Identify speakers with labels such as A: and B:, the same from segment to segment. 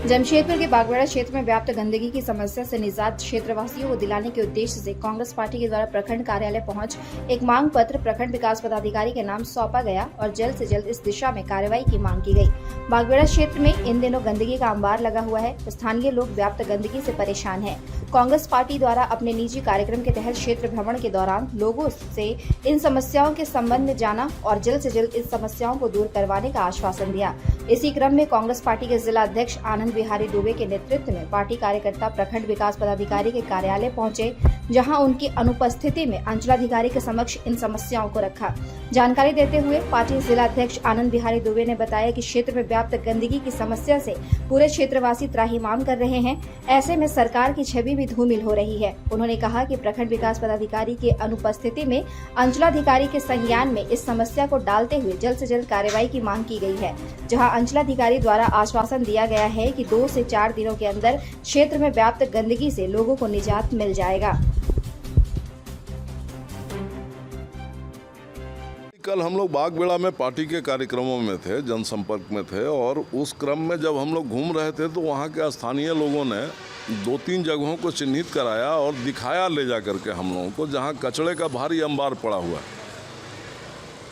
A: जमशेदपुर के बागवाड़ा क्षेत्र में व्याप्त गंदगी की समस्या से निजात क्षेत्रवासियों को दिलाने के उद्देश्य से कांग्रेस पार्टी के द्वारा प्रखंड कार्यालय पहुंच एक मांग पत्र प्रखंड विकास पदाधिकारी के नाम सौंपा गया और जल्द से जल्द इस दिशा में कार्रवाई की मांग की गई। बागवाड़ा क्षेत्र में इन दिनों गंदगी का अंबार लगा हुआ है। स्थानीय लोग व्याप्त गंदगी से परेशान हैं। कांग्रेस पार्टी द्वारा अपने निजी कार्यक्रम के तहत क्षेत्र भ्रमण के दौरान लोगों से इन समस्याओं के संबंध में जाना और जल्द से जल्द इस समस्याओं को दूर करवाने का आश्वासन दिया। इसी क्रम में कांग्रेस पार्टी के जिला अध्यक्ष आनंद बिहारी दुबे के नेतृत्व में पार्टी कार्यकर्ता प्रखंड विकास पदाधिकारी के कार्यालय पहुंचे, जहां उनकी अनुपस्थिति में अंचलाधिकारी के समक्ष इन समस्याओं को रखा। जानकारी देते हुए पार्टी जिला अध्यक्ष आनंद बिहारी दुबे ने बताया कि क्षेत्र में व्याप्त गंदगी की समस्या से पूरे क्षेत्रवासी त्राहिमाम कर रहे हैं। ऐसे में सरकार की छवि भी धूमिल हो रही है। उन्होंने कहा कि प्रखंड विकास पदाधिकारी के अनुपस्थिति में अंचलाधिकारी के संज्ञान में इस समस्या को डालते हुए जल्द से जल्द कार्रवाई की मांग की गई है, जहां अंचलाधिकारी द्वारा आश्वासन दिया गया है कि 2 से 4 दिनों के अंदर क्षेत्र में व्याप्त गंदगी से लोगों को निजात मिल जाएगा।
B: कल हम लोग बागबेड़ा में पार्टी के कार्यक्रमों में थे, जनसंपर्क में थे और उस क्रम में जब हम लोग घूम रहे थे तो वहाँ के स्थानीय लोगों ने 2-3 जगहों को चिन्हित कराया और दिखाया ले जा करके हम लोगों को, जहाँ कचड़े का भारी अंबार पड़ा हुआ है।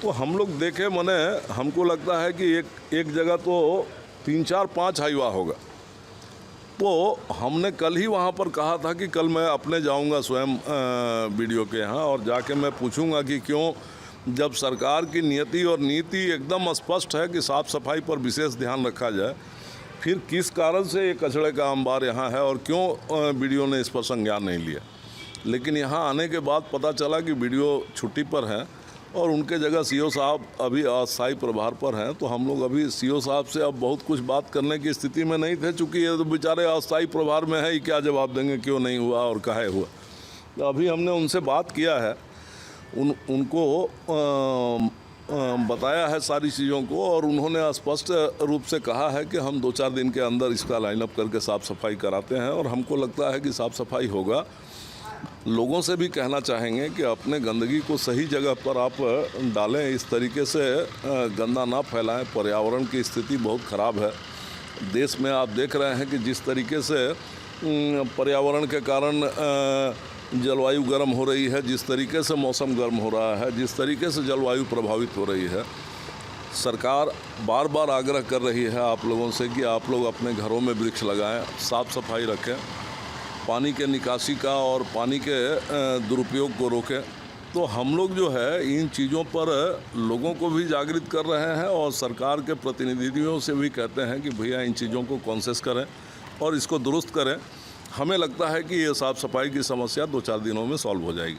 B: तो हम लोग देखे, मने हमको लगता है कि एक जगह तो 3-4-5 हाईवा होगा। तो हमने कल ही वहाँ पर कहा था कि कल मैं अपने जाऊँगा स्वयं बीडीओ के यहाँ और जाके मैं पूछूँगा कि क्यों, जब सरकार की नियति और नीति एकदम स्पष्ट है कि साफ़ सफाई पर विशेष ध्यान रखा जाए, फिर किस कारण से ये कचड़े का अंबार यहाँ है और क्यों बीडीओ ने इस पर संज्ञान नहीं लिया। लेकिन यहाँ आने के बाद पता चला कि बीडीओ छुट्टी पर हैं और उनके जगह सीओ साहब अभी अस्थायी प्रभार पर हैं। तो हम लोग अभी सीओ साहब से अब बहुत कुछ बात करने की स्थिति में नहीं थे, चूँकि ये तो बेचारे अस्थायी प्रभार में है ही, क्या जवाब देंगे क्यों नहीं हुआ और काहे हुआ। तो अभी हमने उनसे बात किया है, उनको बताया है सारी चीज़ों को और उन्होंने स्पष्ट रूप से कहा है कि हम 2-4 दिन के अंदर इसका लाइनअप करके साफ़ सफाई कराते हैं और हमको लगता है कि साफ़ सफाई होगा। लोगों से भी कहना चाहेंगे कि अपने गंदगी को सही जगह पर आप डालें, इस तरीके से गंदा ना फैलाएं। पर्यावरण की स्थिति बहुत ख़राब है देश में। आप देख रहे हैं कि जिस तरीके से पर्यावरण के कारण जलवायु गर्म हो रही है, जिस तरीके से मौसम गर्म हो रहा है, जिस तरीके से जलवायु प्रभावित हो रही है। सरकार बार बार आग्रह कर रही है आप लोगों से कि आप लोग अपने घरों में वृक्ष लगाएं, साफ़ सफाई रखें, पानी के निकासी का और पानी के दुरुपयोग को रोकें। तो हम लोग जो है इन चीज़ों पर लोगों को भी जागृत कर रहे हैं और सरकार के प्रतिनिधियों से भी कहते हैं कि भैया इन चीज़ों को कॉन्शियस करें और इसको दुरुस्त करें। हमें लगता है कि ये साफ़ सफाई की समस्या 2-4 दिनों में सॉल्व हो जाएगी।